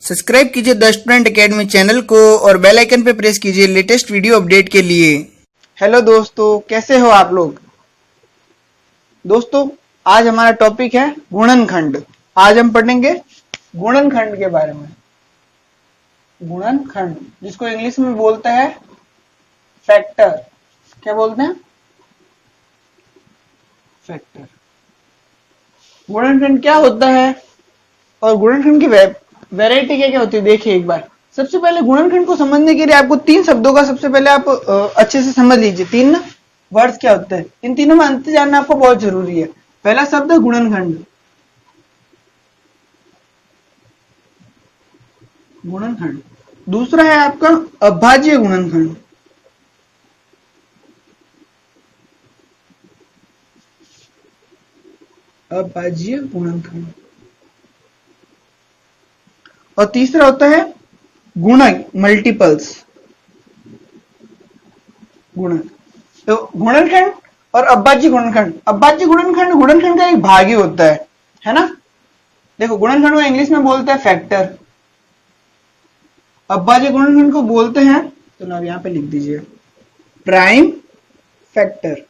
Subscribe कीजिए the student academy channel को और बेल आइकन पे प्रेस कीजिए लेटेस्ट वीडियो अपडेट के लिए। हेलो दोस्तों, कैसे हो आप लोग। दोस्तों, आज हमारा टॉपिक है गुणनखंड। आज हम पढ़ेंगे गुणनखंड के बारे में। गुणनखंड जिसको इंग्लिश में बोलते हैं फैक्टर। क्या बोलते हैं? फैक्टर। गुणनखंड क्या होता है और गुणनखंड की वैरायटी क्या क्या होती है, देखिए एक बार। सबसे पहले गुणनखंड को समझने के लिए आपको तीन शब्दों का सबसे पहले आप अच्छे से समझ लीजिए। तीन वर्ड्स क्या होते हैं, इन तीनों में अंतर जानना आपको बहुत जरूरी है। पहला शब्द है गुणनखंड। गुणनखंड। दूसरा है आपका अभाज्य गुणनखंड। अभाज्य गुणनखंड। और तीसरा होता है गुणक, मल्टीपल्स गुणक। तो गुणनखंड और अभाज्य गुणनखंड। अभाज्य गुणनखंड गुणनखंड का एक भाग ही होता है ना। देखो, गुणनखंड को इंग्लिश में बोलते हैं फैक्टर। अभाज्य गुणनखंड को बोलते हैं, तो आप यहां पे लिख दीजिए प्राइम फैक्टर।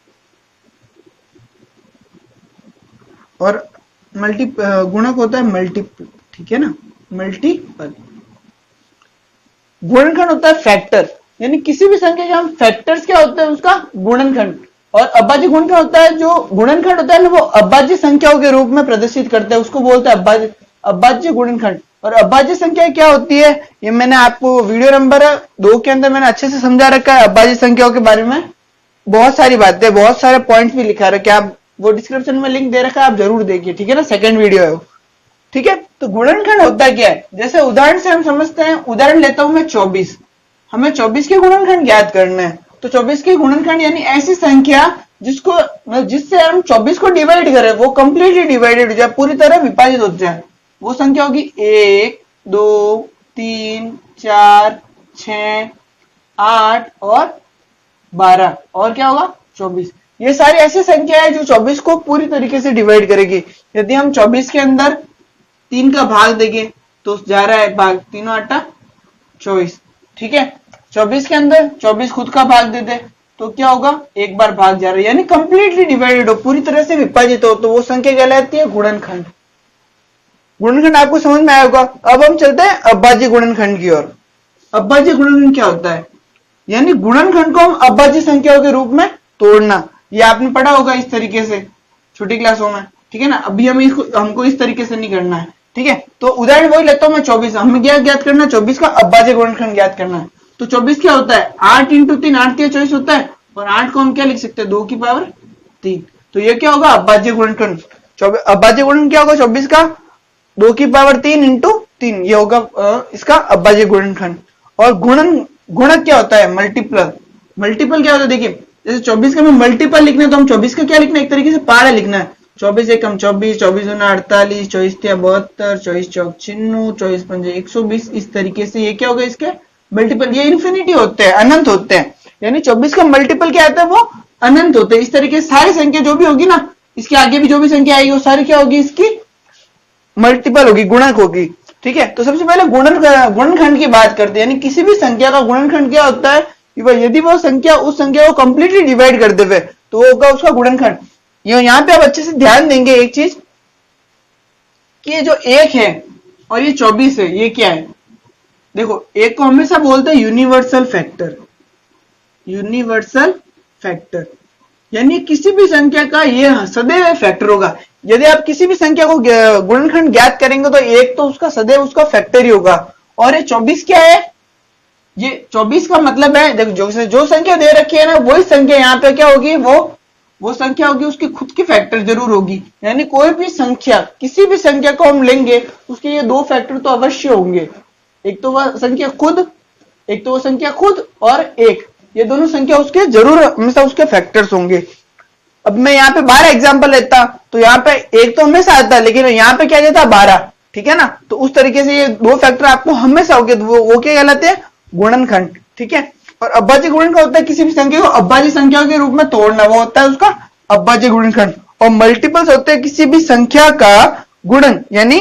और गुणक होता है मल्टीपल, ठीक है ना, मल्टीपल। गुणनखंड होता है फैक्टर, यानी किसी भी संख्या के हम फैक्टर्स क्या होते हैं उसका गुणनखंड। और अभाज्य गुणनखंड होता है, जो गुणनखंड होता है ना वो अभाज्य संख्याओं के रूप में प्रदर्शित करते हैं, उसको बोलते हैं अभाज्य गुणनखंड। और अभाज्य संख्या क्या होती है, ये मैंने आपको वीडियो नंबर 2 के अंदर मैंने अच्छे से समझा रखा है। अभाज्य संख्याओं के बारे में बहुत सारी बातें, बहुत सारे पॉइंट्स भी लिखा रखे, आप वो डिस्क्रिप्शन में लिंक दे रखा है, आप जरूर देखिए, ठीक है ना। सेकंड वीडियो है वो, ठीक है। तो गुणनखंड होता क्या है, जैसे उदाहरण से हम समझते हैं। उदाहरण लेता हूं मैं 24। हमें 24 के गुणनखंड ज्ञात करना है। तो 24 के गुणनखंड यानी ऐसी संख्या जिससे हम 24 को डिवाइड करें, वो कंप्लीटली डिवाइडेड हो जाए, पूरी तरह विभाजित हो जाए। वो संख्या होगी 1, 2, 3, 4, 6, 8 और 12। और क्या होगा? 24। ये सारी ऐसी संख्या है जो 24 को पूरी तरीके से डिवाइड करेगी। यदि हम 24 के अंदर 3 का भाग देंगे तो जा रहा है भाग, 3 8 24, ठीक है। 24 के अंदर 24 खुद का भाग दे दे तो क्या होगा? एक बार भाग जा रहा है, यानी कंप्लीटली डिवाइडेड हो, पूरी तरह से विभाजित हो, तो वो संख्या कहलाती है गुणनखंड। गुणनखंड आपको समझ में आया होगा। अब हम चलते हैं अभाज्य गुणनखंड की ओर। अभाज्य गुणनखंड क्या होता है, यानी गुणनखंड को हम अभाज्य संख्याओं के रूप में तोड़ना। ये आपने पढ़ा होगा इस तरीके से छोटी क्लासों में, ठीक है ना। अभी हमको इस तरीके से नहीं करना है, ठीक है। तो उदाहरण वही लेता हूं मैं 24। हमें क्या ज्ञात करना है? 24 का अभाज्य गुणनखंड ज्ञात करना है। तो 24 क्या होता है? 8 × 3, 8 × 24 होता है। और 8 को हम क्या लिख सकते हैं? 2 की पावर 3। तो ये क्या होगा? अभाज्य गुणनखंड। अभाज्य गुणनखंड क्या होगा? 24 का 2 की पावर 3 × 3, ये होगा इसका अभाज्य गुणनखंड। और गुणक क्या होता है? मल्टीपल। मल्टीपल क्या होता है? देखिए, जैसे 24 का हमें मल्टीपल लिखना है तो हम 24 का क्या लिखना है? एक तरीके से पारा लिखना है। 24 एकम 24, 24 दूना 48, 24 तिया 72, 24 चौक 96, 24 पंजे 120। इस तरीके से ये क्या होगा? इसके मल्टीपल। ये इन्फिनिटी होते हैं, अनंत होते हैं, यानी 24 का मल्टीपल क्या आता है? वो अनंत होते हैं। इस तरीके से सारी संख्या जो भी होगी ना, इसके आगे भी जो भी संख्या आएगी वो सारी क्या होगी? इसकी मल्टीपल होगी, गुणक होगी, ठीक है। तो सबसे पहले गुणनखंड की बात करते हैं, यानी किसी भी संख्या का गुणनखंड क्या होता है? यदि वो संख्या उस संख्या को कंप्लीटली डिवाइड कर देवे तो वो होगा उसका गुणनखंड। यहाँ पे आप अच्छे से ध्यान देंगे एक चीज कि ये जो 1 है और ये 24 है, ये क्या है? देखो, 1 को हमेशा बोलते हैं यूनिवर्सल फैक्टर। यूनिवर्सल फैक्टर यानी किसी भी संख्या का ये सदैव फैक्टर होगा। यदि आप किसी भी संख्या को गुणनखंड ज्ञात करेंगे तो 1 तो उसका सदैव उसका फैक्टर ही होगा। और ये 24 क्या है? ये 24 का मतलब है, देखो जो संख्या दे रखी है ना, वही संख्या यहाँ पे क्या होगी? वो संख्या होगी, उसकी खुद की फैक्टर जरूर होगी। यानी कोई भी संख्या, किसी भी संख्या को हम लेंगे उसके ये 2 फैक्टर तो अवश्य होंगे। एक तो वह संख्या खुद और 1, ये दोनों संख्या उसके जरूर हमेशा उसके फैक्टर्स होंगे। अब मैं यहाँ पे 12 एग्जाम्पल लेता तो यहाँ पे 1 तो हमेशा आता है, लेकिन यहाँ पे क्या देता? 12, ठीक है ना। तो उस तरीके से ये 2 फैक्टर आपको हमेशा होंगे, तो वो क्या कहलाते हैं? गुणनखंड, ठीक है। और अभाज्य गुणनखंड होता है किसी भी संख्या को अभाज्य संख्याओं के रूप में तोड़ना, वो होता है उसका अभाज्य गुणनखंड। और मल्टीपल्स होते हैं किसी भी संख्या का गुणन, यानी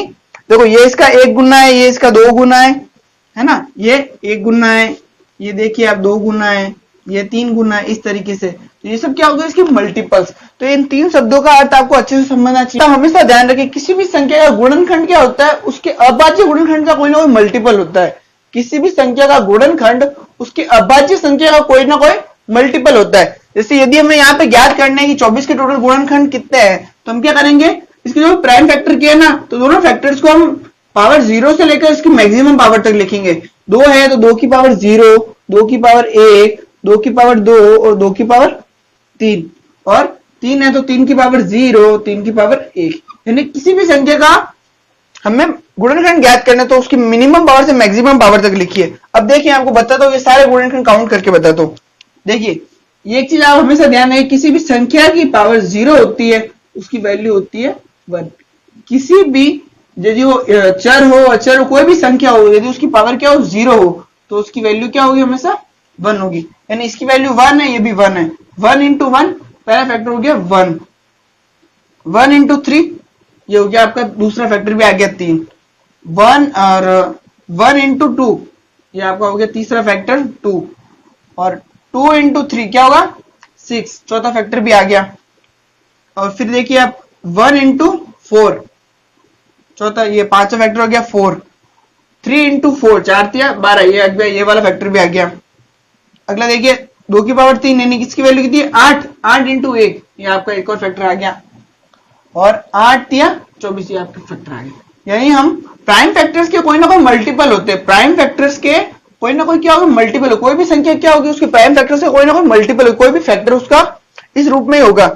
देखो ये इसका 1 गुना है, ये इसका 2 गुना है ना, ये 1 गुना है, ये देखिए आप 2 गुना है, ये 3 गुना है, इस तरीके से। तो ये सब क्या होगा, इसके मल्टीपल्स। तो इन 3 शब्दों का अर्थ आपको अच्छे से समझना चाहिए। तो हमेशा ध्यान रखें, किसी भी संख्या का गुणनखंड क्या होता है, उसके अभाज्य गुणनखंड का कोई ना कोई मल्टीपल होता है। किसी भी संख्या का गुणनखंड उसके अभाज्य संख्या का कोई ना कोई मल्टीपल होता है। जैसे यदि हमें यहाँ पे ज्ञात करना है कि 24 के टोटल गुणनखंड कितने हैं, तो हम क्या करेंगे, इसके जो प्राइम फैक्टर किया ना, तो दोनों फैक्टर्स को हम पावर 0 से लेकर इसकी मैक्सिमम पावर तक लिखेंगे। 2 है तो 2 की पावर 0, 2 की पावर 1, 2 की पावर 2 और 2 की पावर 3, और 3 है तो 3 की पावर 0, 3 की पावर 1। यानी किसी भी संख्या का हमें गुणनखंड ज्ञात करना, तो उसकी मिनिमम पावर से मैक्सिमम पावर तक लिखिए। अब देखिए आपको बताता हूँ, ये सारे गुणनखंड काउंट करके बताता हूँ। देखिए ये एक चीज आप हमेशा ध्यान रखें, किसी भी संख्या की पावर 0 होती है, उसकी वैल्यू होती है 1। किसी भी यदि वो चर हो, अचर हो, कोई भी संख्या हो, यदि उसकी पावर क्या हो, 0 हो, तो उसकी वैल्यू क्या होगी, हमेशा 1 होगी। यानी इसकी वैल्यू 1 है, ये भी 1 है। 1 इंटू 1 पहला फैक्टर हो गया 1, 1 इंटू 3 ये हो गया आपका दूसरा फैक्टर भी आ गया 3, 1 और 1 इंटू 2 ये आपका हो गया तीसरा फैक्टर 2, और 2 इंटू 3 क्या होगा 6, चौथा फैक्टर भी आ गया। और फिर देखिए आप 1 इंटू 4 चौथा, ये पांचवा फैक्टर हो गया 4, 3 इंटू 4 4 तिया 12, ये वाला फैक्टर भी आ गया। अगला देखिए 2 की पावर 3 यानी किसकी वैल्यू कितनी है 8, 8 इंटू 1 ये आपका एक और फैक्टर आ गया, और 8 तिया 24 ये आपका फैक्टर आ गया। यानी हम प्राइम फैक्टर्स के कोई ना कोई मल्टीपल होते हैं, प्राइम फैक्टर्स के कोई ना कोई क्या होगा मल्टीपल हो, कोई भी संख्या क्या होगी उसके प्राइम फैक्टर से कोई ना कोई मल्टीपल हो, कोई भी फैक्टर उसका इस रूप में ही होगा।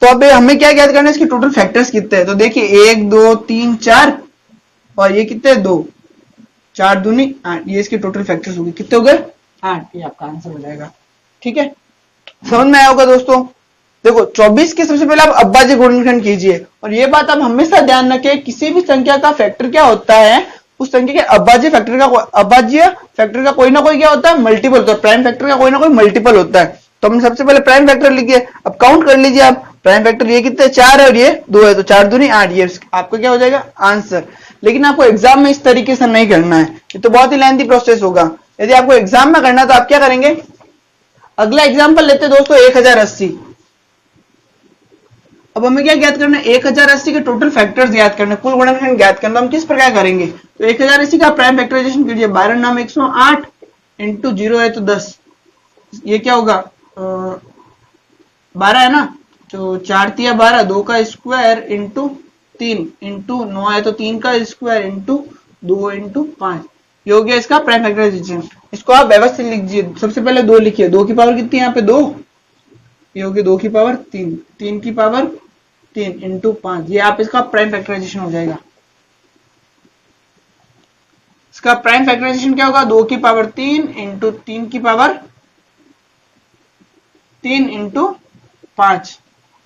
तो अब हमें क्या ज्ञात करना है, इसके टोटल फैक्टर्स कितने हैं। तो देखिए 1 2 3 4 और ये कितने 2, 4 दूनी 8, ये इसके टोटल फैक्टर्स हो गए, कितने हो गए 8, ये आपका आंसर हो जाएगा। ठीक है, समझ में आया होगा दोस्तों। देखो 24 के सबसे पहले आप अभाज्य गुणनखंड कीजिए, और ये बात आप हमेशा ध्यान रखें, किसी भी संख्या का फैक्टर क्या होता है, उस संख्या के अभाज्य फैक्टर का कोई ना कोई क्या होता है मल्टीपल होता है, प्राइम फैक्टर का कोई ना कोई मल्टीपल होता है। तो हमने सबसे पहले प्राइम फैक्टर लिखिए, अब काउंट कर लीजिए आप, प्राइम फैक्टर ये कितने 4 है और ये 2 है, तो 4 दूनी 8, ये आपका क्या हो जाएगा आंसर। लेकिन आपको एग्जाम में इस तरीके से नहीं करना है, ये तो बहुत ही लेंथी प्रोसेस होगा। यदि आपको एग्जाम में करना है तो आप क्या करेंगे, अगला एग्जाम्पल लेते हैं दोस्तों 1080। अब हमें क्या ज्ञात करना है, 1080 के टोटल फैक्टर्स ज्ञात करना, कुल गुणनखंड ज्ञात करना। हम किस प्रकार करेंगे, तो 1080 का प्राइम फैक्टराइजेशन कीजिए, 12 नाम 108 इंटू 0 है तो 10, ये क्या होगा 12 है ना, तो 4 तिया 12, 2 का स्क्वायर इंटू 3 इंटू 9 है तो 3 का स्क्वायर इंटू 2 इंटू 5, ये हो गया इसका प्राइम फैक्टराइजेशन। इसको आप व्यवस्थित लिखिए, सबसे पहले 2 लिखिए, 2 की पावर कितनी है यहाँ पे 2, ये होगी 2 की पावर 3, 3 की पावर 3 इंटू 5, ये आप इसका प्राइम फैक्टराइजेशन हो जाएगा। इसका प्राइम फैक्टराइजेशन क्या होगा, 2 की पावर 3 इंटू 3 की पावर 3 इंटू 5,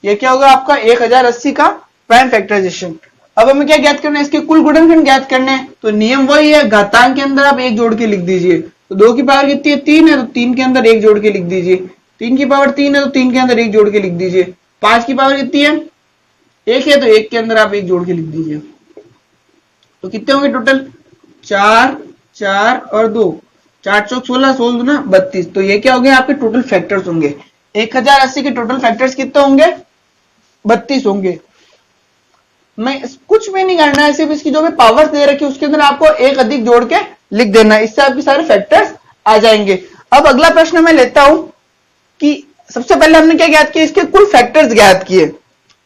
ये क्या होगा आपका 1080 का प्राइम फैक्टराइजेशन। अब हमें क्या ज्ञात करना है, इसके कुल गुणनखंड ज्ञात करने हैं, तो नियम वही है, घातांक के अंदर आप 1 जोड़ के लिख दीजिए। तो 2 की पावर कितनी है 3 है, तो 3 के अंदर 1 जोड़ के लिख दीजिए, 3 की पावर 3 है तो 3 के अंदर 1 जोड़ के लिख दीजिए, 5 की पावर कितनी है 1 है तो 1 के अंदर आप 1 जोड़ के लिख दीजिए। तो कितने होंगे टोटल 4 4 और 2, 4 चौक 16, 16 दूना 32, तो ये क्या हो गया आपके टोटल फैक्टर्स होंगे। 1080 के टोटल फैक्टर्स कितने होंगे 32 होंगे। मैं कुछ भी नहीं करना है, सिर्फ इसकी जो भी पावर्स दे रखी है उसके अंदर आपको एक अधिक जोड़ के लिख देना है, इससे आपके सारे फैक्टर्स आ जाएंगे। अब अगला प्रश्न मैं लेता हूं कि सबसे पहले हमने क्या ज्ञात किया, इसके कुल फैक्टर्स ज्ञात किए,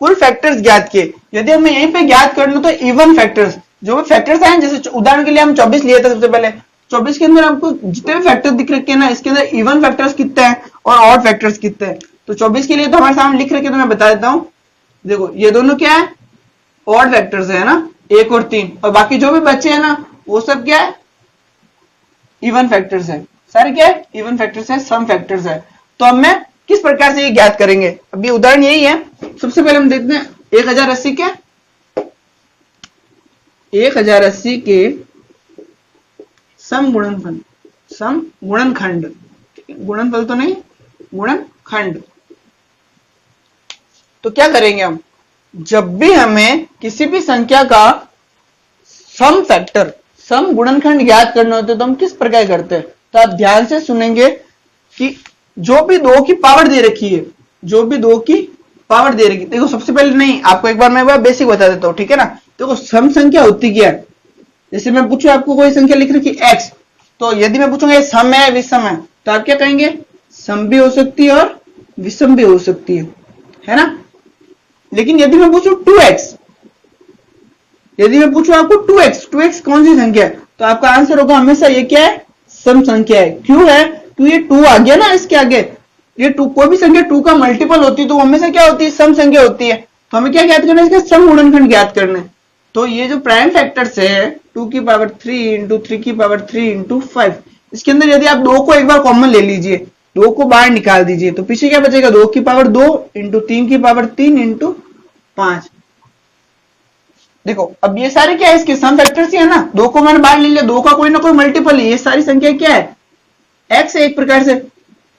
कुल फैक्टर्स ज्ञात किए। यदि हमें यहीं पे ज्ञात करना तो इवन फैक्टर्स, जो भी फैक्टर्स आए, जैसे उदाहरण के लिए हम 24 लिए थे सबसे पहले, 24 के अंदर आपको जितने भी फैक्टर्स दिख रखे हैं ना, इसके अंदर इवन फैक्टर्स कितने हैं और ऑड फैक्टर्स कितने हैं। तो 24 के लिए तो हमारे सामने लिख रखे, तो मैं बता देता हूं, देखो ये दोनों क्या है ऑड फैक्टर्स है ना, 1 और 3, और बाकी जो भी बचे हैं ना वो सब क्या है इवन फैक्टर्स है, सारे क्या है इवन फैक्टर्स है, सम फैक्टर्स है। तो अब मैं किस प्रकार से ये ज्ञात करेंगे, अभी उदाहरण यही है। सबसे पहले हम देखते हैं 1080 के सम गुणनफल, सम गुणनखंड, गुणनफल तो नहीं गुणनखंड। तो क्या करेंगे हम, जब भी हमें किसी भी संख्या का सम फैक्टर, सम गुणनखंड ज्ञात करने होते तो हम किस प्रकार करते हैं? तो आप ध्यान से सुनेंगे कि जो भी 2 की पावर दे रखी है, जो भी 2 की पावर दे रखी, देखो सबसे पहले नहीं, आपको एक बार मैं बेसिक बता देता हूं, ठीक है ना। देखो सम संख्या होती क्या है? जैसे मैं पूछूं आपको कोई संख्या लिख रखी x, तो यदि मैं पूछूंगा ये सम है विषम है, तो आप क्या कहेंगे? सम भी हो सकती है और विषम भी हो सकती है ना। लेकिन यदि मैं पूछूं 2x, यदि मैं पूछूं आपको 2x कौन सी संख्या है, तो आपका आंसर होगा हमेशा ये क्या है? सम संख्या है। क्यों है? तो ये 2 आ गया ना इसके आगे, ये 2, कोई भी संख्या 2 का मल्टीपल होती है तो वो हमेशा क्या होती है? सम संख्या होती है। तो हमें क्या ज्ञात करना है? इसके सम गुणनखंड ज्ञात करना है। तो ये जो प्राइम फैक्टर्स है 2 की पावर 3 इंटू 3 की पावर 3 इंटू 5, इसके अंदर यदि आप 2 को एक बार कॉमन ले लीजिए, 2 को बाहर निकाल दीजिए, तो पीछे क्या बचेगा? 2 की पावर 2 इंटू 3 की पावर 3 इंटू 5। देखो अब ये सारे क्या है? इसके सम फैक्टर्स ही है ना। 2 को मैंने बाहर ले लिया, 2 का कोई ना कोई मल्टीपल है, ये सारी संख्या क्या है? x है एक प्रकार से,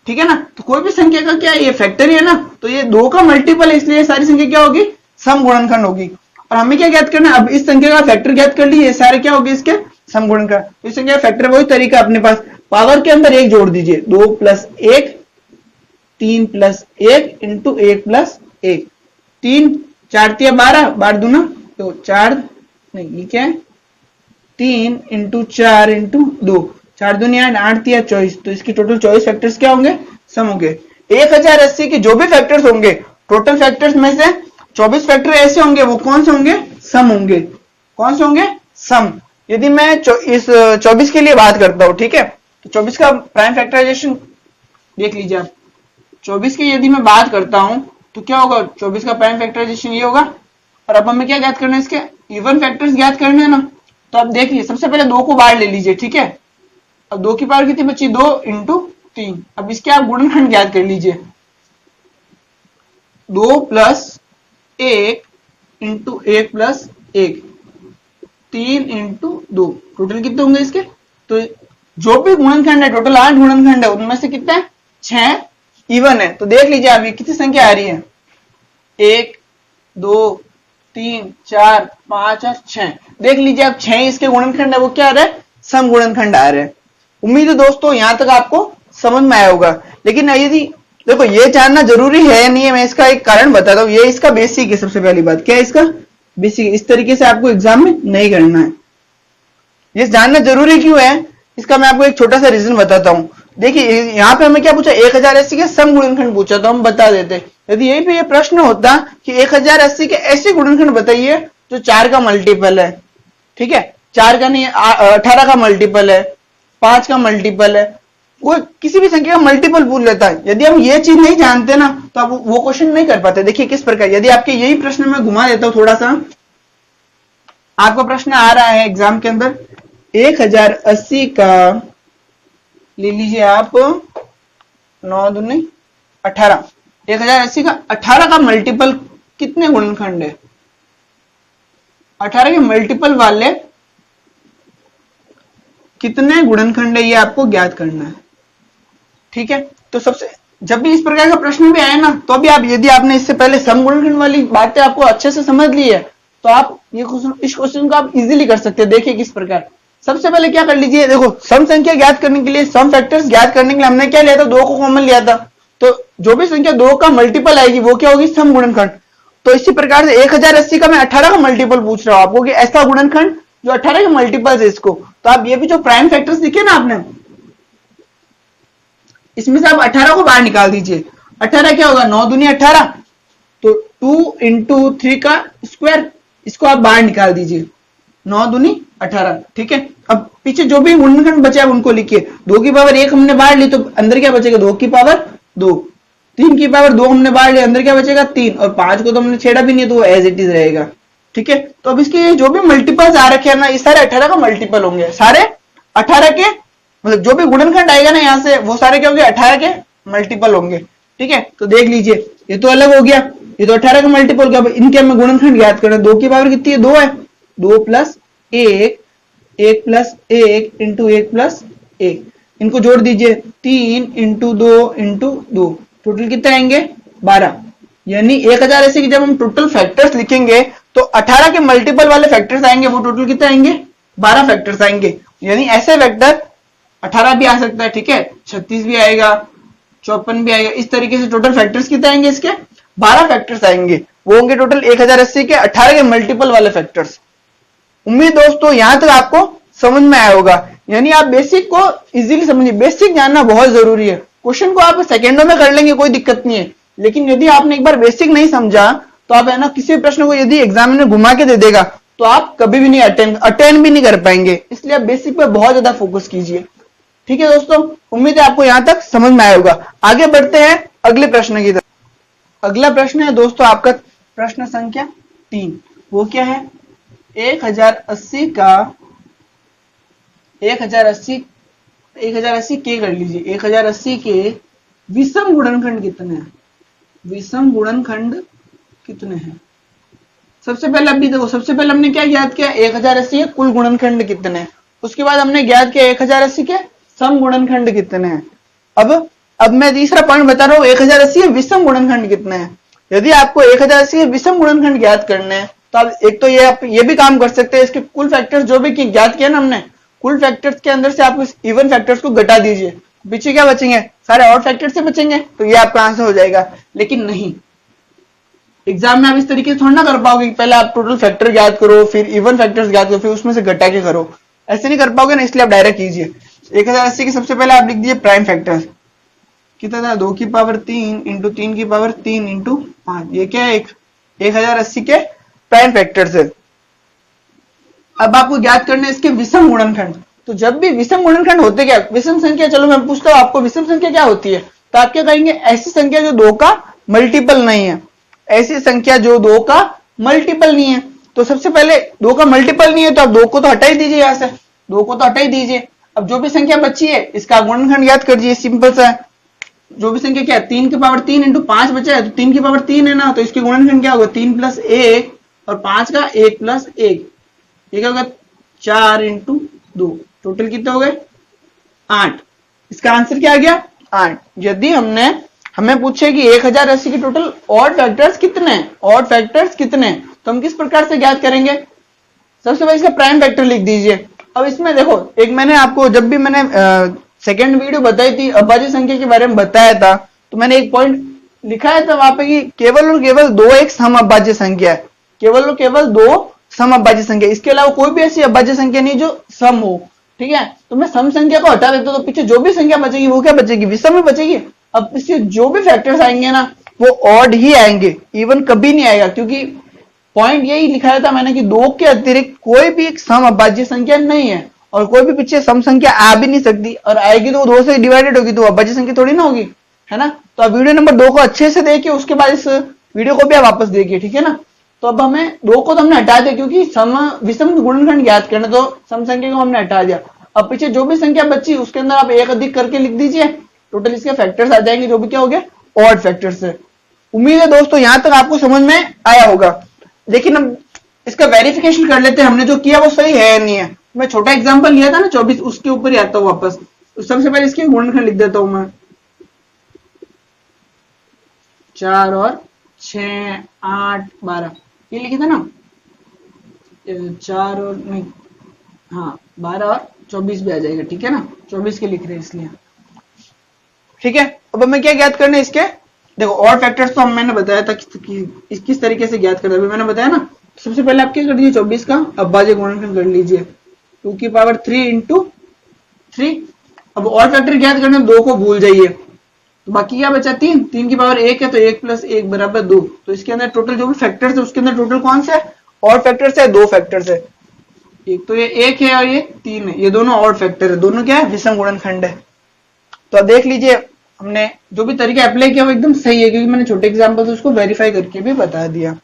ठीक है ना। तो कोई भी संख्या का क्या है? ये फैक्टर ही है ना। तो ये 2 का मल्टीपल है, इसलिए सारी संख्या क्या होगी? सम गुणनखंड होगी। और हमें क्या ज्ञात करना है? अब इस संख्या का फैक्टर ज्ञात कर लिए, ये सारे क्या होगी? इसके सम गुणनखंड। इस संख्या का फैक्टर वही तरीका अपने पास, पावर के अंदर 1 जोड़ दीजिए, 2 प्लस 1, 3 प्लस 1 इंटू 1 प्लस 1, 3 4 तिया 12, 12 दूना तो 4, नहीं ये क्या है? 3 इंटू 4 इंटू 2, 4 दूनी 8, 8 तिया 24, तो इसकी टोटल 24 फैक्टर्स क्या होंगे? सम होंगे। 1080 के जो भी फैक्टर्स होंगे, टोटल फैक्टर्स में से 24 फैक्टर ऐसे होंगे, वो कौन से होंगे? सम होंगे। कौन से होंगे? सम। यदि मैं इस 24 के लिए बात करता हूं, ठीक है, तो 24 का प्राइम फैक्टराइजेशन देख लीजिए आप। 24 की यदि मैं बात करता हूं तो क्या होगा? 24 का प्राइम फैक्टराइजेशन ये होगा। और अब हमें क्या ज्ञात करना है? इसके इवन फैक्टर्स ज्ञात करने हैं ना। तो आप देखिए सबसे पहले 2 को बाहर ले लीजिए, ठीक है। अब 2 की पावर कितनी बची? 2 इंटू 3। अब इसके आप गुणनखंड ज्ञात कर लीजिए, 2 plus 1 into 1 plus 1, 3 into 2, total कितने होंगे इसके? तो जो भी गुणनखंड है, टोटल 8 गुणनखंड है, उनमें से कितने हैं? 6 इवन है। तो देख लीजिए आप ये कितनी संख्या आ रही है? 1 2 3 4 5 और 6। देख लीजिए आप 6 इसके गुणनखंड है, वो क्या आ रहा है? सम गुणनखंड आ रहे हैं। उम्मीद है दोस्तों यहां तक आपको समझ में आया होगा। लेकिन यदि देखो ये जानना जरूरी है नहीं है, मैं इसका एक कारण बताता हूँ। ये इसका बेसिक है। सबसे पहली बात क्या है? इसका बेसिक। इस तरीके से आपको एग्जाम में नहीं करना है। ये जानना जरूरी क्यों है, इसका मैं आपको एक छोटा सा रीजन बताता हूँ। देखिए यहाँ पे हमें क्या पूछा? 1080 के सम गुणनखंड पूछा, तो हम बता देते। यदि यही पे ये प्रश्न होता कि 1080 के ऐसे गुणनखंड बताइए जो 4 का मल्टीपल है, ठीक है, 4 का नहीं, 18 का मल्टीपल है, 5 का मल्टीपल है, वो किसी भी संख्या का मल्टीपल पूछ लेता है। यदि हम ये चीज नहीं जानते ना तो आप वो क्वेश्चन नहीं कर पाते। देखिए किस प्रकार, यदि आपके यही प्रश्न में घुमा देता हूं थोड़ा सा, आपका प्रश्न आ रहा है एग्जाम के अंदर 1080 का, ले लीजिए आप 9 दूनी 18, 1080 का 18 का मल्टीपल कितने गुणनखंड है? 18 के मल्टीपल वाले कितने गुणनखंड है, ये आपको ज्ञात करना है, ठीक है। तो सबसे जब भी इस प्रकार का प्रश्न भी आए ना, तो भी आप, यदि आपने इससे पहले सम गुणनखंड वाली बातें आपको अच्छे से समझ ली है, तो आप ये क्वेश्चन, इस क्वेश्चन को आप इजीली कर सकते हैं। देखिए किस प्रकार, सबसे पहले क्या कर लीजिए, देखो सम संख्या ज्ञात करने के लिए, सम फैक्टर्स ज्ञात करने के लिए हमने क्या लिया था? 2 को कॉमन लिया था। तो जो भी संख्या 2 का मल्टीपल आएगी वो क्या होगी? सम गुणनखंड। तो इसी प्रकार से 1080 का मैं 18 का मल्टीपल पूछ रहा हूं आपको कि ऐसा गुणनखंड जो 18 के मल्टीपल है इसको। तो आप ये भी जो प्राइम फैक्टर्स दिखे ना आपने, इसमें से आप 18 को बाहर निकाल दीजिए। 18 क्या होगा? 9 दूनी 18, तो 2 इंटू 3 का स्क्वायर, इसको आप बाहर निकाल दीजिए, 9 दूनी 18, ठीक है। अब पीछे जो भी गुणनखंड बचे आप उनको लिखिए। 2 की पावर 1 हमने बाहर ली, तो अंदर क्या बचेगा? 2 की पावर 2। 3 की पावर 2 हमने बाहर ली, अंदर क्या बचेगा? 3। और 5 को तो हमने छेड़ा भी नहीं, तो वो एज इट इज रहेगा, ठीक है। तो अब इसके जो भी मल्टीपल्स आ रखे हैं ना, ये सारे 18 का मल्टीपल होंगे, सारे 18 के, मतलब जो भी गुणनखंड आएगा ना यहाँ से, वो सारे क्या होंगे? 18 के मल्टीपल होंगे, ठीक है। तो देख लीजिए ये तो अलग हो गया, ये तो 18 का मल्टीपल हो गया। इनके हमें गुणनखंड ज्ञात करना है। 2 की पावर कितनी है? 2 है। 2 प्लस 1, 1 प्लस 1 इंटू 1 प्लस 1, इनको जोड़ दीजिए, 3 इंटू 2 इंटू 2, टोटल कितने आएंगे? 12। यानी 1080 की जब हम टोटल फैक्टर्स लिखेंगे तो 18 के मल्टीपल वाले फैक्टर्स आएंगे, वो टोटल कितने आएंगे? 12 फैक्टर्स आएंगे। यानी ऐसे वेक्टर 18 भी आ सकता है, ठीक है, 36 भी आएगा, 54 भी आएगा। इस तरीके से टोटल फैक्टर्स कितने आएंगे इसके? 12 फैक्टर्स आएंगे। वो होंगे टोटल 1080 के 18 के मल्टीपल वाले फैक्टर्स। उम्मीद दोस्तों यहां तक आपको समझ में आया होगा। यानी आप बेसिक को इजीली समझिए, बेसिक जानना बहुत जरूरी है। क्वेश्चन को आप सेकेंडों में कर लेंगे, कोई दिक्कत नहीं है, लेकिन यदि आपने एक बार बेसिक नहीं समझा तो आप है ना किसी भी प्रश्न को यदि एग्जाम में घुमा के दे देगा तो आप कभी भी नहीं अटेंड भी नहीं कर पाएंगे। इसलिए आप बेसिक पे बहुत ज्यादा फोकस कीजिए, ठीक है दोस्तों। उम्मीद है आपको यहां तक समझ में आया होगा। आगे बढ़ते हैं अगले प्रश्न की तरफ। अगला प्रश्न है दोस्तों आपका प्रश्न संख्या 3। वो क्या है? 1080 का 1080 के कर लीजिए, 1080 के विषम गुणनखंड कितने हैं? विषम गुणनखंड कितने हैं? सबसे पहले अभी देखो, सबसे पहले हमने क्या ज्ञात किया? 1080 के कुल गुणनखंड कितने हैं। उसके बाद हमने ज्ञात किया 1080 के सम गुणनखंड कितने हैं। अब मैं तीसरा पॉइंट बता रहा हूं, 1080 के विषम गुणनखंड कितने हैं। यदि आपको 1080 के विषम गुणनखंड ज्ञात करने हैं तो आप एक तो ये भी काम कर सकते हैं, इसके कुल फैक्टर्स जो भी ज्ञात किया ना हमने, कुल फैक्टर्स के अंदर से आप इस इवन फैक्टर्स को घटा दीजिए, पीछे क्या बचेंगे? सारे ऑड फैक्टर्स से बचेंगे, तो ये आपका आंसर हो जाएगा। लेकिन नहीं, एग्जाम में आप इस तरीके से थोड़ा ना कर पाओगे कि पहले आप टोटल फैक्टर ज्ञात करो, फिर इवन फैक्टर्स ज्ञात करो, फिर उसमें से घटा के करो, ऐसे नहीं कर पाओगे ना। इसलिए आप डायरेक्ट कीजिए। 1080 के सबसे पहले आप लिख दीजिए प्राइम फैक्टर्स। कितना था? 2 की पावर 3 इंटू 3 की पावर 3 इंटू 5। ये क्या है? 1080 के प्राइम फैक्टर्स है। अब आपको ज्ञात करना है इसके विषम गुणनखंड। तो जब भी विषम गुणनखंड होते क्या? विषम संख्या, चलो मैं पूछता हूं आपको विषम संख्या क्या होती है, तो आप क्या कहेंगे? ऐसी संख्या जो 2 का मल्टीपल नहीं है, ऐसी संख्या जो 2 का मल्टीपल नहीं है। तो सबसे पहले 2 का मल्टीपल नहीं है तो आप 2 को तो हटा ही दीजिए, यहां से 2 को तो हटा ही दीजिए। अब जो भी संख्या बची है इसका गुणनखंड ज्ञात कर दीजिए, सिंपल सा है। जो भी संख्या क्या है? 3 की पावर 3 इंटू 5 बचा है, तो 3 की पावर 3 है ना, तो इसके गुणनखंड क्या होगा? 3 प्लस 1 और 5 का 1 प्लस 1, ये क्या होगा? 4 इंटू 2। टोटल कितने हो गए? 8। इसका आंसर क्या आ गया? 8। यदि हमें पूछे कि 1080 के टोटल ऑड फैक्टर्स कितने हैं, ऑड फैक्टर्स कितने हैं, तो हम किस प्रकार से ज्ञात करेंगे? सबसे पहले इसका प्राइम फैक्टर लिख दीजिए। अब इसमें देखो, एक मैंने आपको जब भी मैंने सेकेंड वीडियो बताई थी, अभाज्य संख्या के बारे में बताया था, तो मैंने एक पॉइंट लिखा है था वहां पे कि केवल और केवल 2 एक सम अभाज्य संख्या है, केवल और केवल 2 सम अभाज्य संख्या, इसके अलावा कोई भी ऐसी अभाज्य संख्या नहीं जो सम हो, ठीक है। तो मैं सम संख्या को हटा देता हूं तो पीछे जो भी संख्या बचेगी वो क्या बचेगी? विषम में बचेगी। अब इससे जो भी फैक्टर्स आएंगे ना वो ऑड ही आएंगे, इवन कभी नहीं आएगा, क्योंकि पॉइंट यही लिखाया था मैंने कि 2 के अतिरिक्त कोई भी एक सम अभाज्य संख्या नहीं है, और कोई भी पीछे सम संख्या आ भी नहीं सकती, और आएगी तो वो 2 से डिवाइडेड होगी, तो अभाज्य संख्या थोड़ी ना होगी, है ना। तो अब वीडियो नंबर 2 को अच्छे से देखिए, उसके बाद इस वीडियो को भी आप वापस देखिए, ठीक है ना। तो अब हमें 2 को तो हमने हटा दिया क्योंकि विषम गुणनखंड ज्ञात करना, तो सम संख्या को हमने हटा दिया। अब पीछे जो भी संख्या बची उसके अंदर आप एक अधिक करके लिख दीजिए, टोटल इसके फैक्टर्स आ जाएंगे, जो भी क्या हो गए? ऑड फैक्टर्स है। उम्मीद है दोस्तों यहां तक आपको समझ में आया होगा। लेकिन अब इसका वेरिफिकेशन कर लेते हैं, हमने जो किया वो सही है या नहीं है। मैं छोटा एग्जांपल लिया था ना 24, उसके ऊपर ही आता हूं वापस। सबसे पहले इसके गुणनखंड लिख देता हूं मैं, 4 और 6 8 12, ये लिखे था ना, 4 और नहीं, हाँ 12 और 24 भी आ जाएगा, ठीक है ना, 24 के लिख रहे हैं इसलिए, ठीक है। अब हमें क्या ज्ञात करना है इसके? देखो ऑड फैक्टर्स तो मैंने बताया था कि किस तरीके से ज्ञात करना है, मैंने बताया ना। सबसे पहले आप क्या कर दीजिए? 24 का अभाज्य गुणनखंड कर लीजिए, 2 की पावर 3 इंटू 3। अब ऑड फैक्टर ज्ञात करना, 2 को भूल जाइए, तो बाकी क्या बचा? 3। 3 की पावर 1 है तो 1 प्लस 1 बराबर 2। तो इसके अंदर टोटल जो भी फैक्टर्स है उसके अंदर टोटल कौन सा है? ऑड फैक्टर्स है, 2 फैक्टर्स है। एक तो ये 1 है और ये 3 है, ये दोनों ऑड फैक्टर है, दोनों क्या है? विषम गुणनखंड है। तो अब देख लीजिए हमने जो भी तरीका अप्लाई किया वो एकदम सही है, क्योंकि मैंने छोटे एग्जांपल से उसको वेरीफाई करके भी बता दिया।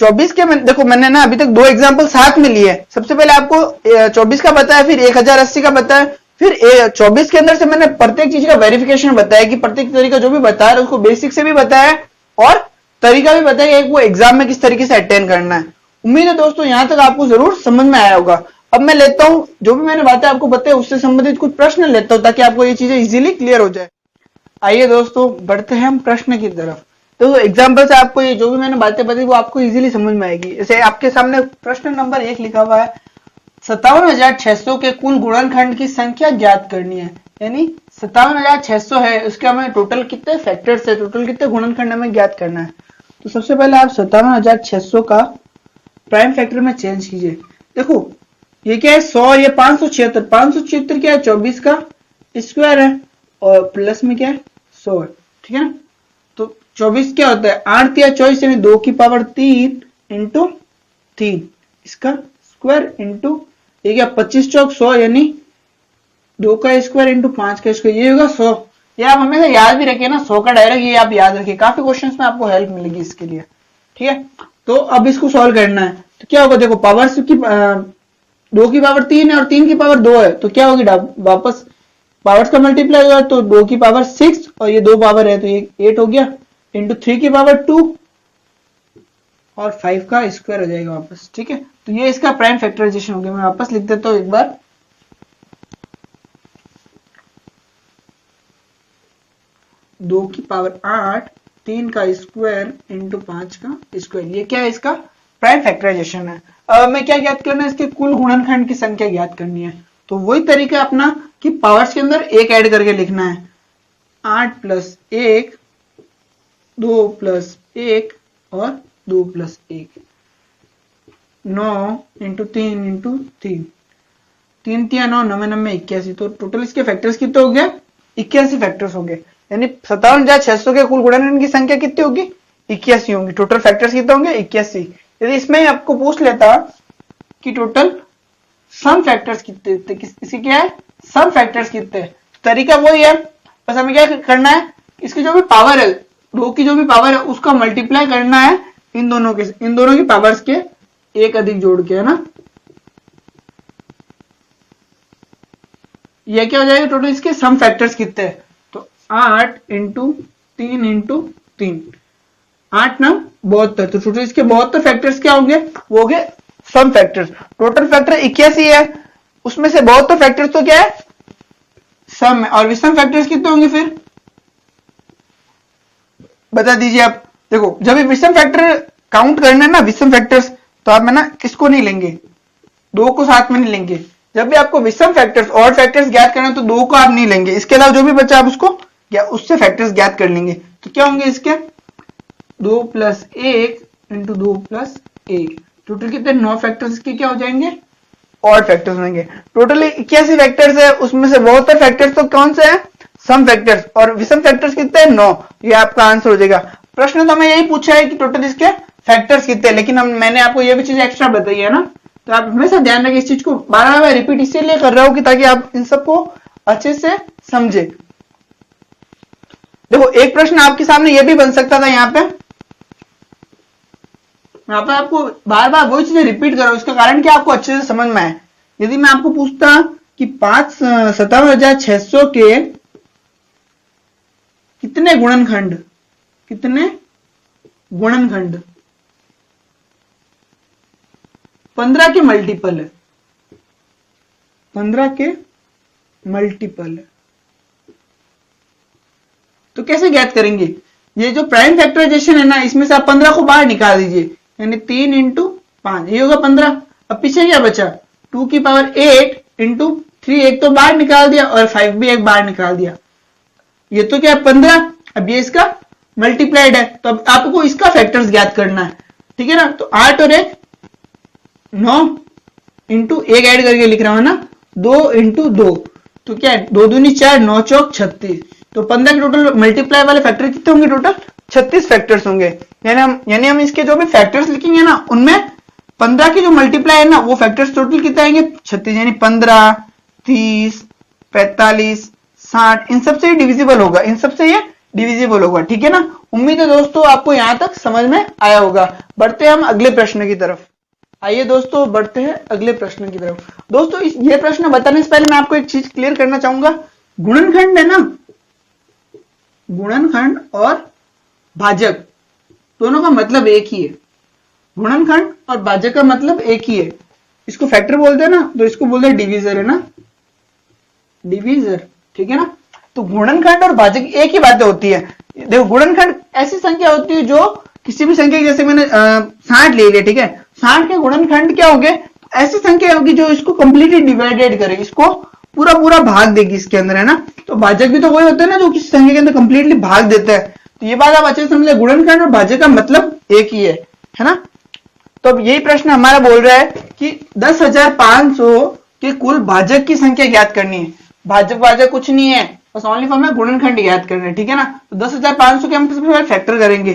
24 के देखो मैंने ना अभी तक 2 एग्जांपल साथ में लिए। सबसे पहले आपको 24 का बताया, फिर 1080 का बताया, फिर 24 के अंदर से मैंने प्रत्येक चीज का वेरिफिकेशन बताया कि प्रत्येक तरीका जो भी बता रहा है उसको बेसिक से भी बताया और तरीका भी बताया कि वो एग्जाम में किस तरीके से अटेंड करना है। उम्मीद है दोस्तों यहां तक आपको जरूर समझ में आया होगा। अब मैं लेता हूं जो भी मैंने बातें आपको बताया उससे संबंधित कुछ प्रश्न लेता हूं ताकि आपको ये चीजें इजीली क्लियर हो जाए। आइए दोस्तों बढ़ते हैं हम प्रश्न की तरफ। तो एग्जाम्पल से आपको ये जो भी मैंने बातें बताई वो आपको इजीली समझ में आएगी। जैसे आपके सामने प्रश्न नंबर 1 लिखा हुआ है, 57,600 के कुल गुणनखंड की संख्या ज्ञात करनी है। यानी 57,600 है, उसके हमें टोटल कितने फैक्टर्स है, टोटल कितने गुणनखंड हमें ज्ञात करना है। तो सबसे पहले आप 57,600 का प्राइम फैक्टर में चेंज कीजिए। देखो ये क्या है 100, ये 576, 576 क्या है 24 का स्क्वायर है और प्लस में क्या है 100 है, ठीक है ना। तो 24 क्या होता है 8 या 24 यानी 2 की पावर 3 इंटू 3 इसका स्क्वायर इंटू ये क्या 25 चौक 100 यानी 2 का स्क्वायर इंटू 5 का स्क्वायर, ये होगा 100। ये आप हमेशा याद भी रखिए ना, 100 का डायरेक्ट ये आप याद रखिए, काफी क्वेश्चंस में आपको हेल्प मिलेगी इसके लिए, ठीक है। तो अब इसको सॉल्व करना है तो क्या होगा, देखो पावर्स की 2 की पावर 3 है और 3 की पावर 2 है तो क्या होगी वापस पावर्स का मल्टीप्लाई होगा तो 2 की पावर 6 और ये 2 पावर है तो ये 8 हो गया इंटू 3 की पावर 2 और 5 का स्क्वायर हो जाएगा वापस, ठीक है। तो ये इसका प्राइम फैक्टराइजेशन हो गया। मैं वापस लिख देता हूं एक बार, दो की पावर 8 3 का स्क्वायर इंटू 5 का स्क्वायर, ये क्या है इसका प्राइम फैक्टराइजेशन है। अब हमें क्या ज्ञात करना है, इसके कुल गुणनखंड की संख्या ज्ञात करनी है। तो वही तरीका अपना कि पावर्स के अंदर एक ऐड करके लिखना है, 8 प्लस 1 2 प्लस 1 और 2 प्लस 1 9 इंटू 3 इंटू 3 3 3 9 9 9 81। तो टोटल इसके फैक्टर्स कितने हो गए 81 फैक्टर्स हो गए। यानी 57,600 के कुल गुणनखंड की संख्या कितनी होगी 81 होंगी। टोटल फैक्टर्स कितने होंगे 81। यदि इसमें आपको पूछ लेता कि टोटल सम फैक्टर्स कितने थे, इसी क्या है सम फैक्टर्स कितने, तरीका वही है, बस हमें क्या करना है इसकी जो भी पावर है 2 की जो भी पावर है उसका मल्टीप्लाई करना है इन दोनों की पावर्स के एक अधिक जोड़ के, है ना। ये क्या हो जाएगा टोटल इसके सम फैक्टर्स कितने, तो 8 इंटू 3 इंटू 3 8 ना 72। तो टोटल इसके 72 फैक्टर्स क्या होंगे, वो हो गए सम फैक्टर्स। टोटल फैक्टर 81 है, उसमें से 72 फैक्टर्स तो क्या है सम है, और विषम फैक्टर्स कितने होंगे फिर बता दीजिए आप। देखो जब ये विषम फैक्टर काउंट करना है ना विषम फैक्टर्स, तो आप है ना किसको नहीं लेंगे 2 को साथ में नहीं लेंगे। जब भी आपको विषम फैक्टर्स ऑड फैक्टर्स ज्ञात करना है तो 2 को आप नहीं लेंगे, इसके अलावा जो भी बचा आप उसको या उससे फैक्टर्स ज्ञात कर लेंगे। तो क्या होंगे इसके 2 प्लस 1 इंटू 2 प्लस 1, टोटल कितने 9 फैक्टर्स के क्या हो जाएंगे ऑड फैक्टर्स होंगे। टोटल 81 फैक्टर्स है, उसमें से 72 फैक्टर्स तो कौन से है सम फैक्टर्स, और विषम फैक्टर्स कितने हैं 9। ये आपका आंसर हो जाएगा। प्रश्न तो हमें यही पूछा है कि टोटल इसके फैक्टर्स कितने, लेकिन मैंने आपको ये भी चीज एक्स्ट्रा बताई है ना, तो आप हमेशा ध्यान रखें इस चीज को। बार बार रिपीट इसलिए कर रहा हूं कि ताकि आप इन सबको अच्छे से समझे। देखो एक प्रश्न आपके सामने ये भी बन सकता था, यहाँ पे आपको बार बार वही चीजें रिपीट करो, इसका कारण क्या आपको अच्छे से समझ में आए। यदि मैं आपको पूछता कि 57,600 के कितने गुणनखंड 15 के मल्टीपल है, 15 के मल्टीपल है, तो कैसे ज्ञात करेंगे। ये जो प्राइम फैक्टराइजेशन है ना, इसमें से आप 15 को बाहर निकाल दीजिए, यानी 3 इंटू 5 ये होगा 15। अब पीछे क्या बचा 2 की पावर 8 इंटू 3, एक तो बाहर निकाल दिया और 5 भी एक बाहर निकाल दिया, ये तो क्या है 15। अब ये इसका मल्टीप्लाइड है, तो अब आपको इसका फैक्टर्स ज्ञात करना है, ठीक है ना। तो 8 और 1 9 इंटू 1 ऐड करके लिख रहा हूं ना 2 इंटू 2, तो क्या है 2 दूनी 4 9 चौक 36। तो 15 के टोटल मल्टीप्लाई वाले फैक्टर कितने होंगे टोटल 36 फैक्टर्स होंगे। यानी हम इसके जो भी फैक्टर्स लिखेंगे ना उनमें 15 की जो मल्टीप्लाई है ना वो फैक्टर्स टोटल कितने आएंगे 36, यानी 15 30 45 60 इन सबसे ये डिविजिबल होगा, इन सबसे ये डिविजिबल होगा, ठीक है ना। उम्मीद है दोस्तों आपको यहां तक समझ में आया होगा। बढ़ते हैं हम अगले प्रश्न की तरफ। आइए दोस्तों बढ़ते हैं अगले प्रश्न की तरफ। दोस्तों ये प्रश्न बताने से पहले मैं आपको एक चीज क्लियर करना चाहूंगा। गुणनखंड है ना, गुणनखंड और भाजक दोनों का मतलब एक ही है। गुणनखंड और भाजक का मतलब एक ही है। इसको फैक्टर बोलते हैं ना, तो इसको बोलते हैं डिवीजर, है ना, डिवीजर, ठीक है ना। तो गुणनखंड और भाजक एक ही बातें होती है। देखो गुणनखंड ऐसी संख्या होती है जो किसी भी संख्या, जैसे मैंने 60 ले लिया, ठीक है, 60 के गुणनखंड क्या होंगे ऐसी संख्या होगी जो इसको कंप्लीटली डिवाइडेड करे, इसको पूरा पूरा भाग देगी इसके अंदर, है ना। तो भाजक भी तो वही होता है ना जो किसी संख्या के अंदर कंप्लीटली भाग देता है। तो ये बात आप अच्छे से समझ ले, गुणनखंड और भाजक का मतलब एक ही है ना। तो अब यही प्रश्न हमारा बोल रहा है कि 10,500 के कुल भाजक की संख्या ज्ञात करनी है। भाजक कुछ नहीं है, बस ओनली फॉर्म में गुणनखंड ज्ञात करना है, ठीक है ना। तो 10,500 के हम सबसे पहले फैक्टर करेंगे।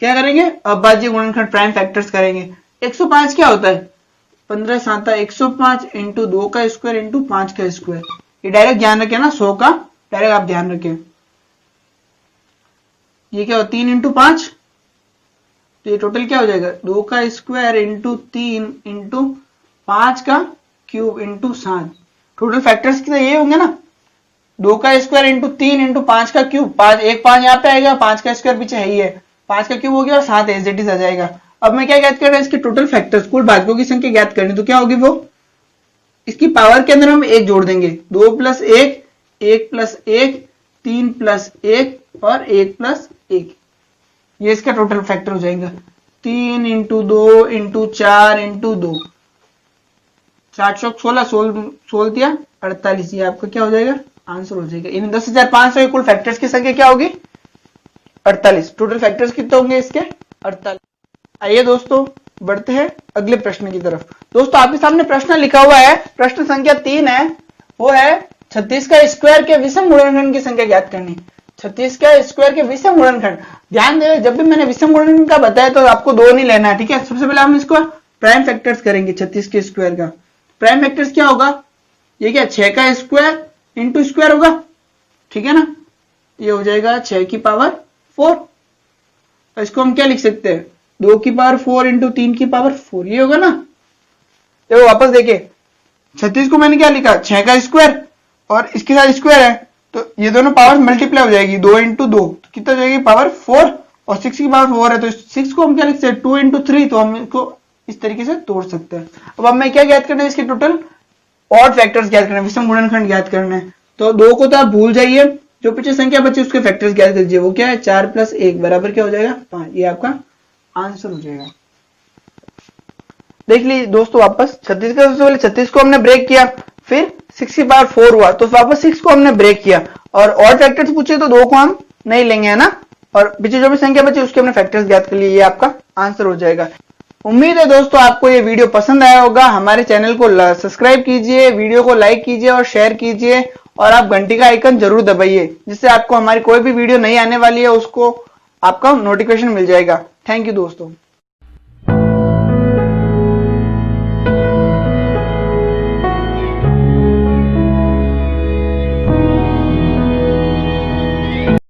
क्या करेंगे? अभाज्य गुणनखंड प्राइम फैक्टर्स करेंगे। 105 क्या होता है? 15 7 105 इंटू 2 का स्क्वायर इंटू 5 का स्क्वायर। ये डायरेक्ट ध्यान रखें ना, 100 का डायरेक्ट आप ध्यान रखें। ये क्या हो 3 इंटू 5, तो ये टोटल क्या हो जाएगा 2 का स्क्वायर इंटू 3 इंटू 5 का क्यूब इंटू 7। टोटल फैक्टर्स कितने ये होंगे ना, 2 का स्क्वायर इंटू 3 इंटू 5 का क्यूब, 5 यहाँ पे आएगा, 5 का स्क्वायर पीछे है ही है, 5 का क्यूब हो गया और 7 एज इट इज आ जाएगा। अब मैं क्या ज्ञात कर रहा हूं, इसके टोटल फैक्टर्स कुल भाजकों की संख्या ज्ञात करनी। तो क्या होगी वो, इसकी पावर के अंदर हम 1 जोड़ देंगे, 2 + 1 1 + 1 3 + 1 और 1 + 1, ये इसका टोटल फैक्टर हो जाएगा। 3 इंटू 2 इंटू 4 इंटू 2, 4 चौक 16, 16 दिया 48, ये आपका क्या हो जाएगा आंसर हो जाएगा। इन 10,500 के कुल फैक्टर्स की संख्या क्या होगी 48। टोटल फैक्टर्स कितने होंगे इसके 48। आइए दोस्तों बढ़ते हैं अगले प्रश्न की तरफ। दोस्तों आपके सामने प्रश्न लिखा हुआ है, प्रश्न संख्या 3 है, वो है 36 का स्क्वायर के विषम गुणनखंड की संख्या ज्ञात करनी। 36 का स्क्वायर के विषम गुणनखंड, ध्यान दें जब भी मैंने विषम गुणनखंड का बताया तो आपको 2 नहीं लेना है, ठीक है। सबसे पहले हम इसको प्राइम फैक्टर्स करेंगे। 36 के स्क्वायर का प्राइम फैक्टर्स क्या होगा, ये क्या 6 का स्क्वायर इंटू स्क्वायर होगा, ठीक है ना। ये हो जाएगा 6 की पावर 4, इसको हम क्या लिख सकते हैं 2 की पावर 4 इंटू 3 की पावर 4, ये होगा ना। देखो वापस देखिए, 36 को मैंने क्या लिखा 6 का स्क्वायर और इसके साथ स्क्वायर है, तो ये दोनों पावर मल्टीप्लाई हो जाएगी, 2 इंटू 2 तो कितना हो जाएगी पावर 4, और 6 की पावर 4 है तो 6 को हम क्या लिख सकते हैं 2 इंटू 3, तो हम इसको इस तरीके से तोड़ सकते हैं। अब हमें क्या ज्ञात करना है, इसके टोटल ऑड फैक्टर्स ज्ञात करना है, विषम गुणनखंड ज्ञात करना है। तो 2 को तो आप भूल जाइए, जो पीछे संख्या बची उसके फैक्टर्स ज्ञात कीजिए। वो क्या है 4 + 1 बराबर क्या हो जाएगा 5, ये आपका आंसर हो जाएगा। देख लीजिए दोस्तों वापस 36 का सबसे पहले 36 को हमने ब्रेक किया, फिर 6 की पावर 4 हुआ तो वापस 6 को हमने ब्रेक किया, और ऑड फैक्टर्स पूछे तो 2 को हम नहीं लेंगे, है ना। और पीछे जो भी संख्या बची उसके हमने फैक्टर्स ज्ञात कर लिए, ये आपका आंसर हो जाएगा। उम्मीद है दोस्तों आपको ये वीडियो पसंद आया होगा। हमारे चैनल को सब्सक्राइब कीजिए, वीडियो को लाइक कीजिए और शेयर कीजिए, और आप घंटी का आइकन जरूर दबाइए, जिससे आपको हमारी कोई भी वीडियो नहीं आने वाली है उसको आपका नोटिफिकेशन मिल जाएगा। थैंक यू दोस्तों।